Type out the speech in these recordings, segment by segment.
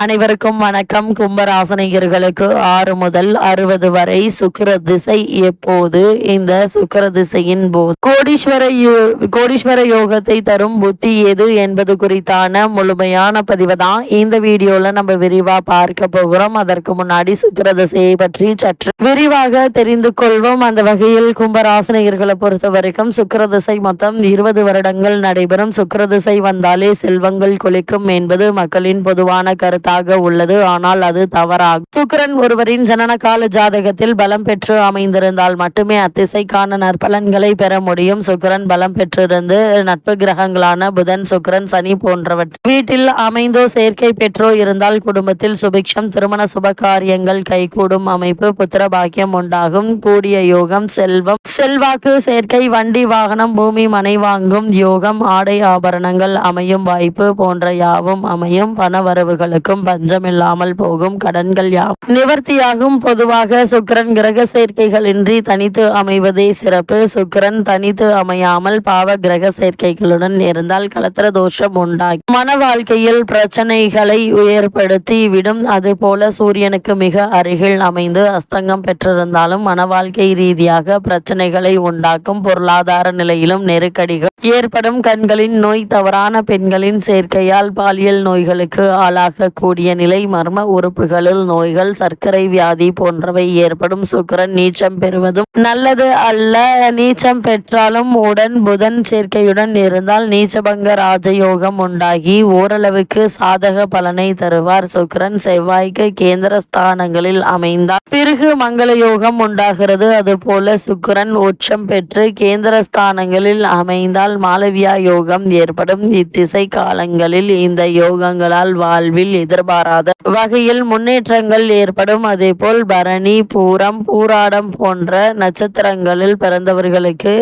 அனைவருக்கும் வணக்கம். கும்பராசனிகர்களுக்கு 6 முதல் 60 வரை சுக்கிர திசை எப்போது? இந்த சுக்கிர திசையின் போது கோடீஸ்வர யோகத்தை தரும் புத்தி எது என்பது குறித்தான முழுமையான பதிவு தான் இந்த வீடியோல நம்ம விரிவா பார்க்க போகிறோம். அதற்கு முன்னாடி சுக்கிர திசையை பற்றி சற்று விரிவாக தெரிந்து கொள்வோம். அந்த வகையில் கும்பராசனிகர்களை பொறுத்த வரைக்கும் சுக்கிர திசை மொத்தம் 20 வருடங்கள் நடைபெறும். சுக்கிர திசை வந்தாலே செல்வங்கள் கொளிக்கும் என்பது மக்களின் பொதுவான கருத்து உள்ளது. ஆனால் அது தவறாகும். சுக்கிரன் ஒருவரின் ஜனன கால ஜாதகத்தில் பலம் பெற்று அமைந்திருந்தால் மட்டுமே அத்திசைக்கான நற்பலன்களை பெற முடியும். சுக்கிரன் பலம் பெற்றிருந்து நட்பு கிரகங்களான புதன், சுக்கிரன், சனி போன்றவற்றை வீட்டில் அமைந்தோ சேர்க்கை பெற்றோ இருந்தால் குடும்பத்தில் சுபிக்ஷம், திருமண சுப காரியங்கள் கைகூடும் அமைப்பு, புத்திர பாக்கியம் உண்டாகும், கூடிய யோகம், செல்வம், செல்வாக்கு சேர்க்கை, வண்டி வாகனம், பூமி மனை வாங்கும் யோகம், ஆடை ஆபரணங்கள் அமையும் வாய்ப்பு போன்ற யாவும் அமையும். பண வரவுகளுக்கு பஞ்சம் இல்லாமல் போகும். கடன்கள் யாவும் நிவர்த்தியாகும். பொதுவாக சுக்கிரன் கிரக சேர்க்கைகளின்றி தனித்து அமைவதே சிறப்பு. சுக்கிரன் தனித்து அமையாமல் பாவ கிரக சேர்க்கைகளுடன் இருந்தால் கலத்திர தோஷம் உண்டாகி மன வாழ்க்கையில் பிரச்சனைகளை ஏற்படுத்தி விடும். அதுபோல சூரியனுக்கு மிக அருகில் அமைந்து அஸ்தங்கம் பெற்றிருந்தாலும் மன வாழ்க்கை ரீதியாக பிரச்சனைகளை உண்டாக்கும். பொருளாதார நிலையிலும் நெருக்கடிகள் ஏற்படும். கண்களின் நோய், தவறான பெண்களின் சேர்க்கையால் பாலியல் நோய்களுக்கு ஆளாக கூடிய நிலை, மர்ம உறுப்புகளில் நோய்கள், சர்க்கரை வியாதி போன்றவை ஏற்படும். சுக்கிரன் நீச்சம் பெறுவதும் நல்லது அல்ல. நீச்சம் பெற்றாலும் உடன் புதன் சேர்க்கையுடன் இருந்தால் நீச்சபங்க ராஜயோகம் உண்டாகி ஓரளவுக்கு சாதக பலனை தருவார். சுக்கிரன் செவ்வாய்க்கு கேந்திர ஸ்தானங்களில் அமைந்தால் பிறகு மங்கள யோகம் உண்டாகிறது. அதுபோல சுக்கிரன் உச்சம் பெற்று கேந்திர ஸ்தானங்களில் அமைந்தால் மாலவியா யோகம் ஏற்படும். இத்திசை காலங்களில் இந்த யோகங்களால் வாழ்வில் எதிர்பாராத வகையில் முன்னேற்றங்கள் ஏற்படும். அதேபோல் பரணி, பூரம், பூராடம் போன்ற நட்சத்திரங்களில் பிறந்தவர்களுக்கு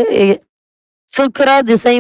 சுக்கிர திசை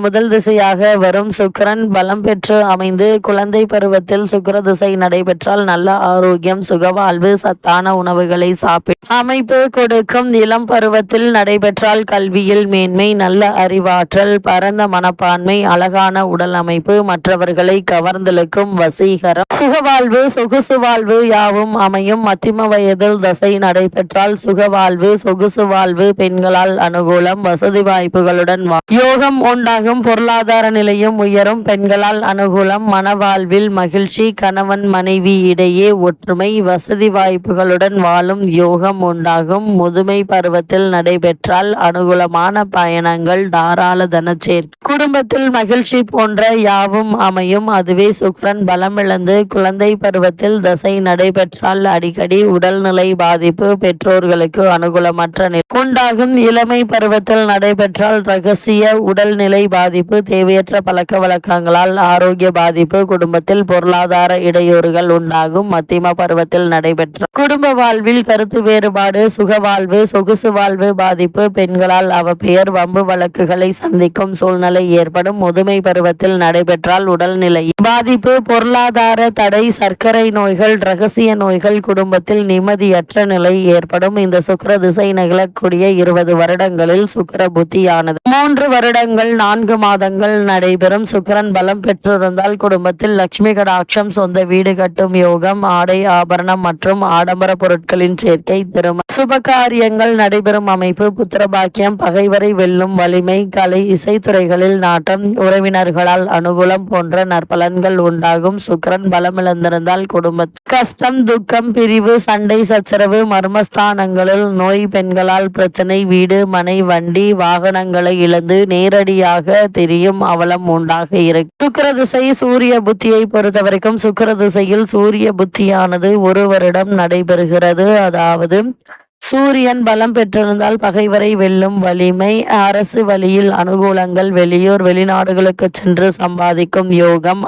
முதல் திசையாக வரும். சுக்கிரன் பலம் பெற்று அமைந்து குழந்தை பருவத்தில் சுக்கிர திசை நடைபெற்றால் நல்ல ஆரோக்கியம், சுகவாழ்வு, சத்தான உணவுகளை சாப்பிடும் அமைப்பு கொடுக்கும். இளம் பருவத்தில் நடைபெற்றால் கல்வியில் மேன்மை, நல்ல அறிவாற்றல், பரந்த மனப்பான்மை, அழகான உடல் அமைப்பு, மற்றவர்களை கவர்ந்தெழுக்கும் வசீகரம், சுகவாழ்வு, சொகுசு வாழ்வு யாவும் அமையும். மத்திம வயதில் தசை நடைபெற்றால் சுகவாழ்வு, சொகுசு வாழ்வு, பெண்களால் அனுகூலம், வசதி வாய்ப்புகள் யோகம் உண்டாகும். பொருளாதார நிலையும் உயரும். பெண்களால் அனுகூலம், மனவாழ்வில் மகிழ்ச்சி, கணவன் மனைவி இடையே ஒற்றுமை, வசதி வாய்ப்புகளுடன் வாழும் யோகம் உண்டாகும். முதுமை பருவத்தில் நடைபெற்றால் அனுகூலமான பயணங்கள், தாராள தனச்சேர்க்கை, குடும்பத்தில் மகிழ்ச்சி போன்ற யாவும் அமையும். அதுவே சுக்கிரன் பலமிழந்து குழந்தை பருவத்தில் தசை நடைபெற்றால் அடிக்கடி உடல்நிலை பாதிப்பு, பெற்றோர்களுக்கு அனுகூலமற்ற நிலை உண்டாகும். இளமை பருவத்தில் நடைபெற்றால் ரகசிய உடல்நிலை பாதிப்பு, தேவையற்ற பழக்க வழக்கங்களால் ஆரோக்கிய பாதிப்பு, குடும்பத்தில் பொருளாதார இடையூறுகள் உண்டாகும். மத்திம பருவத்தில் நடைபெற்ற குடும்ப வாழ்வில் கருத்து வேறுபாடு, சுகவாழ்வு, சொகுசு வாழ்வு பாதிப்பு, பெண்களால் அவப்பெயர், வம்பு வழக்குகளை சந்திக்கும் சூழ்நிலை ஏற்படும். முதுமை பருவத்தில் நடைபெற்றால் உடல்நிலை பாதிப்பு, பொருளாதார தடை, சர்க்கரை நோய்கள், ரகசிய நோய்கள், குடும்பத்தில் நிம்மதியற்ற நிலை ஏற்படும். இந்த சுக்கிர திசை நிகழக்கூடிய 20 வருடங்களில் சுக்கிர புத்தியானது 3 வருடங்கள் 4 மாதங்கள் நடைபெறும். சுக்கிரன் பலம் பெற்றிருந்தால் குடும்பத்தில் லட்சுமி கடாட்சம், சொந்த வீடு கட்டும் யோகம், ஆடை ஆபரணம் மற்றும் ஆடம்பர பொருட்களின் சேர்க்கை, திருமண சுபகாரியங்கள் நடைபெறும் அமைப்பு, புத்திர பாக்கியம், பகைவரை வெல்லும் வலிமை, கலை இசைத்துறைகளில் நாட்டம், உறவினர்களால் அனுகூலம் போன்ற நற்பலன்கள் உண்டாகும். சுக்கிரன் பலமிழந்திருந்தால் குடும்பத்தில் கஷ்டம், துக்கம், பிரிவு, சண்டை சச்சரவு, மர்மஸ்தானங்களில் நோய், பெண்களால் பிரச்சனை, வீடு மனை வண்டி வாகனங்களை இழந்து நேரடியாக தெரியும் அவலம் உண்டாக இருக்கு. சுக்கிர திசை சூரிய புத்தியை பொறுத்தவரைக்கும் சுக்கிர திசையில் சூரிய புத்தியானது 1 வருடம் நடைபெறுகிறது. அதாவது சூரியன் பலம் பெற்றிருந்தால் பகைவரை வெல்லும் வலிமை, அரசு வழியில் அனுகூலங்கள், வெளியூர் வெளிநாடுகளுக்கு சென்று சம்பாதிக்கும் யோகம்,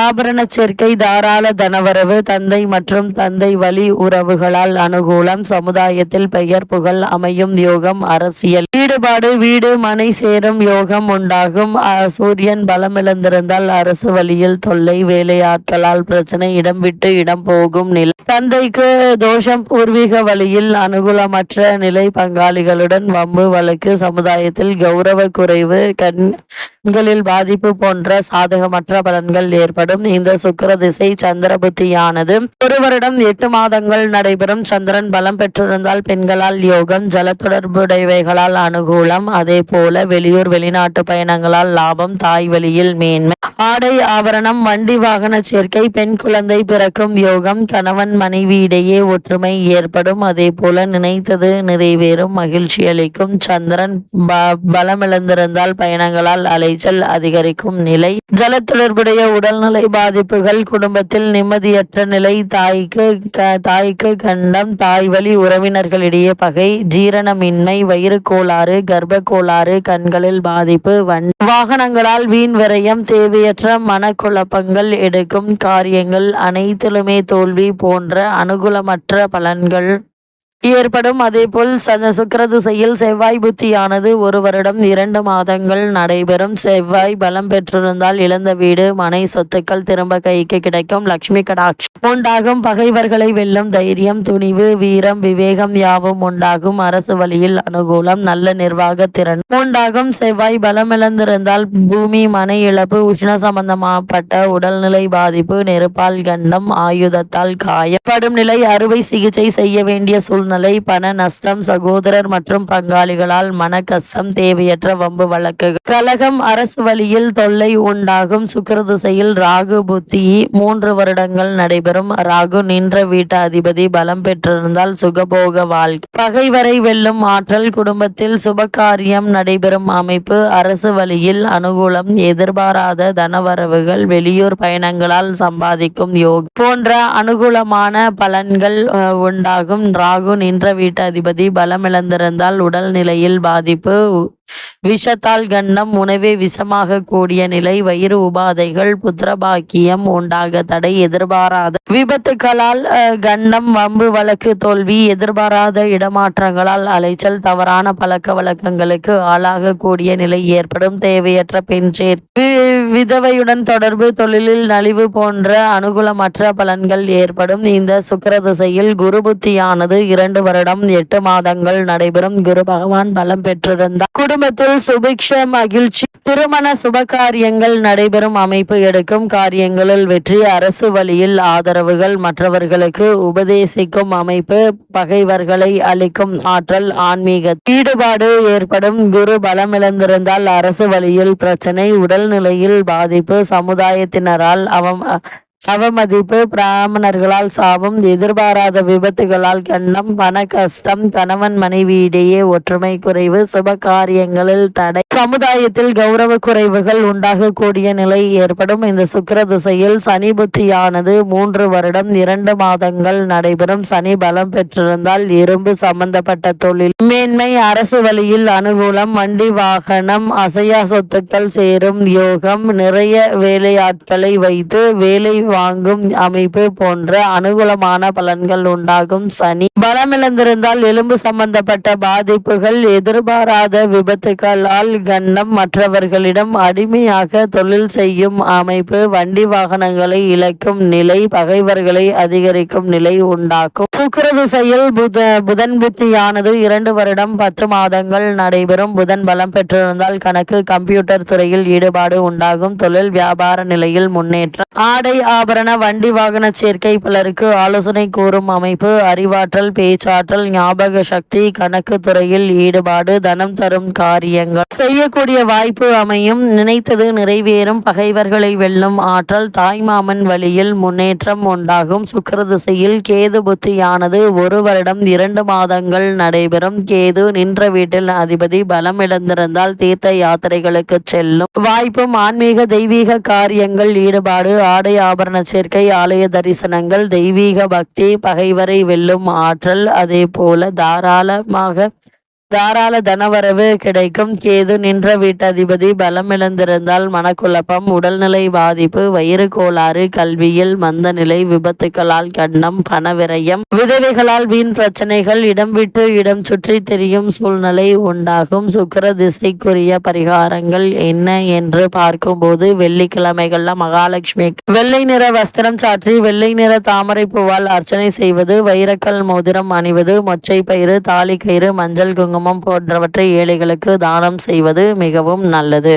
ஆபரண சேர்க்கை, தாராள தனவரவு, தந்தை மற்றும் தந்தை வழி உறவுகளால் அனுகூலம், சமுதாயத்தில் பெயர் புகழ் அமையும் யோகம், அரசியல் ஈடுபாடு, வீடு மனை சேரும் யோகம் உண்டாகும். சூரியன் பலமிழந்திருந்தால் அரசு வழியில் தொல்லை, வேலையாட்களால் பிரச்சனை, இடம் விட்டு இடம் போகும் நிலை, தந்தைக்கு தோஷம், பூர்வீக வழியில் அனுகூல மற்ற நிலை, பங்காளிகளுடன் வம்பு வழக்கு, சமுதாயத்தில் கௌரவ குறைவு, களில் பாதிப்பு போன்ற சாதகமற்ற பலன்கள் ஏற்படும். இந்த சுக்கிர திசை சந்திர புத்தியானது 1 வருடம் 8 மாதங்கள் நடைபெறும். சந்திரன் பலம் பெற்றிருந்தால் பெண்களால் யோகம், ஜல தொடர்புடையவைகளால் அனுகூலம், அதே போல வெளியூர் வெளிநாட்டு பயணங்களால் லாபம், தாய் வழியில் மேன்மை, ஆடை ஆபரணம், வண்டி வாகன சேர்க்கை, பெண் குழந்தை பிறக்கும் யோகம், கணவன் மனைவி இடையே ஒற்றுமை ஏற்படும். அதே போல நினைத்தது நிறைவேறும், மகிழ்ச்சி அளிக்கும். சந்திரன் பலமிழந்திருந்தால் பயணங்களால் அலைச்சல் அதிகரிக்கும் நிலை, ஜல தொடர்புடைய உடல்நிலை பாதிப்புகள், குடும்பத்தில் நிம்மதியற்ற நிலை, தாய்க்கு கண்டம், தாய் வழி உறவினர்களிடையே பகை, ஜீரணமின்மை, வயிறு கோளாறு, கர்ப்ப கோளாறு, கண்களில் பாதிப்பு, வாகனங்களால் வீண் விரயம், தேவையற்ற மனக்குழப்பங்கள், எடுக்கும் காரியங்கள் அனைத்திலுமே தோல்வி போன்ற அனுகூலமற்ற பலன்கள் ஏற்படும். அதேபோல் சுக்கிர திசையில் செவ்வாய் புத்தியானது 1 வருடம் 2 மாதங்கள் நடைபெறும். செவ்வாய் பலம் பெற்றிருந்தால் இழந்த வீடு, மனை, சொத்துக்கள் திரும்ப கைக்கு கிடைக்கும். லட்சுமி கடாட்சம் உண்டாகும். பகைவர்களை வெல்லும் தைரியம், துணிவு, வீரம், விவேகம் யாவும் உண்டாகும். அரசு வழியில் அனுகூலம், நல்ல நிர்வாக திறன் உண்டாகும். செவ்வாய் பலமிழந்திருந்தால் பூமி, மனை இழப்பு, உஷ்ண சம்பந்தமாப்பட்ட உடல்நிலை பாதிப்பு, நெருப்பால் கண்டம், ஆயுதத்தால் காயப்படும் நிலை, அறுவை சிகிச்சை செய்ய வேண்டிய சூழ்நிலை, பண நஷ்டம், சகோதரர் மற்றும் பங்காளிகளால் மன கஷ்டம், தேவையற்ற வம்பு வழக்குகள், கலகம், அரசு வழியில் தொல்லை உண்டாகும். சுக்கிர திசையில் ராகு புத்தி 3 வருடங்கள் நடைபெறும். ராகு நின்ற வீட்டு அதிபதி பலம் பெற்றிருந்தால் சுகபோக வாழ்க்கை, பகைவரை வெல்லும் ஆற்றல், குடும்பத்தில் சுபகாரியம் நடைபெறும் அமைப்பு, அரசு வழியில் அனுகூலம், எதிர்பாராத தனவரவுகள், வெளியூர் பயணங்களால் சம்பாதிக்கும் யோகம் போன்ற அனுகூலமான பலன்கள் உண்டாகும். ராகு நின்ற வீட்டு அதிபதி பலமிழந்திருந்தால் உடல் நிலையில் பாதிப்பு, விஷத்தால் கண்டம், உணவே விஷமாக கூடிய நிலை, வயிறு உபாதைகள், புத்திரபாக்கியம் உண்டாக தடை, எதிர்பாராத விபத்துக்களால் கண்டம், வம்பு வழக்கு தோல்வி, எதிர்பாராத இடமாற்றங்களால் அலைச்சல், தவறான பழக்க வழக்கங்களுக்கு ஆளாக கூடிய நிலை ஏற்படும். தேவையற்ற பெண் விதவையுடன் தொடர்பு, தொழிலில் நலிவு போன்ற அனுகூலமற்ற பலன்கள் ஏற்படும். இந்த சுக்கிர திசையில் குரு புத்தியானது 2 வருடம் 8 மாதங்கள் நடைபெறும். குரு பகவான் பலம் பெற்றிருந்தார் குடும்பத்தில் சுபிக்ஷ, மகிழ்ச்சி, திருமண சுபகாரியங்கள் நடைபெறும் அமைப்பு, எடுக்கும் காரியங்களில் வெற்றி, அரசு வழியில் ஆதரவுகள், மற்றவர்களுக்கு உபதேசிக்கும் அமைப்பு, பகைவர்களை அளிக்கும் ஆற்றல், ஆன்மீக ஈடுபாடு ஏற்படும். குரு பலமிழந்திருந்தால் அரசு வழியில் பிரச்சனை, உடல்நிலையில் பாதிப்பு, சமுதாயத்தினரால் அவமதிப்பு, பிராமணர்களால் சாபம், எதிர்பாராத விபத்துகளால் கண்டம், பண கஷ்டம், கணவன் மனைவி இடையே ஒற்றுமை குறைவு, சுப காரியங்களில் தடை, சமுதாயத்தில் கௌரவ குறைவுகள் உண்டாகக்கூடிய நிலை ஏற்படும். இந்த சுக்கிர திசையில் சனி புத்தியானது 3 வருடம் 2 மாதங்கள் நடைபெறும். சனி பலம் பெற்றிருந்தால் இரும்பு சம்பந்தப்பட்ட தொழில் மேன்மை, அரசு வழியில் அனுகூலம், வண்டி வாகனம், அசையா சொத்துக்கள் சேரும் யோகம், நிறைய வேலையாட்களை வைத்து வேலை வாங்கும் அமைப்பு போன்ற அனுகூலமான பலன்கள் உண்டாகும். சனி பலமிழந்திருந்தால் எலும்பு சம்பந்தப்பட்ட பாதிப்புகள், எதிர்பாராத விபத்துகளால் கண்டம், மற்றவர்களிடம் அடிமையாக தொழில் செய்யும் அமைப்பு, வண்டி வாகனங்களை இழக்கும் நிலை, பகைவர்களை அதிகரிக்கும் நிலை உண்டாக்கும். சுக்கிர திசையில் புதன் புத்தியானது 2 வருடம் 10 மாதங்கள் நடைபெறும். புதன் பலம் பெற்றிருந்தால் கணக்கு, கம்ப்யூட்டர் துறையில் ஈடுபாடு உண்டாகும். தொழில் வியாபார நிலையில் முன்னேற்றம், ஆடை ஆபரண, வண்டி வாகன சேர்க்கை, பலருக்கு ஆலோசனை கூறும் அமைப்பு, அறிவாற்றல், பேச்சாற்றல், ஞாபக சக்தி, கணக்கு துறையில் ஈடுபாடு, தனம் தரும் காரியங்கள் செய்யக்கூடிய வாய்ப்பு அமையும். நினைத்தது நிறைவேறும், பகைவர்களை வெல்லும் ஆற்றல், தாய்மாமன் வழியில் முன்னேற்றம் உண்டாகும். சுக்கிர திசையில் கேது புத்தியானது 1 வருடம் 2 மாதங்கள் நடைபெறும். கேது நின்ற வீட்டில் அதிபதி பலம் இழந்திருந்தால் தீர்த்த யாத்திரைகளுக்கு செல்லும் வாய்ப்பும், ஆன்மீக தெய்வீக காரியங்கள் ஈடுபாடு, ஆடை ஆபரண சேர்க்கை, ஆலய தரிசனங்கள், தெய்வீக பக்தி, பகைவரை வெல்லும் ஆற்றல், அதே போல தாராள தனவரவு கிடைக்கும். கேது நின்ற வீட்டதிபதி பலமிழந்திருந்தால் மனக்குழப்பம், உடல்நிலை பாதிப்பு, வயிறு கோளாறு, கல்வியில் மந்த நிலை, விபத்துக்களால் கண்டம், பண விரயம், விதவைகளால் வீண் பிரச்சனைகள், இடம் விட்டு இடம் சுற்றி தெரியும் சூழ்நிலை உண்டாகும். சுக்கிர திசைக்குரிய பரிகாரங்கள் என்ன என்று பார்க்கும்போது, வெள்ளிக்கிழமைகள்ல மகாலட்சுமி வெள்ளை நிற வஸ்திரம் சாற்றி வெள்ளை நிற தாமரை பூவால் அர்ச்சனை செய்வது, வைரக்கல் மோதிரம் அணிவது, மொச்சை பயிறு, தாலி கயிறு, மஞ்சள் குங்குமம் போன்றவற்றை ஏழைகளுக்கு தானம் செய்வது மிகவும் நல்லது.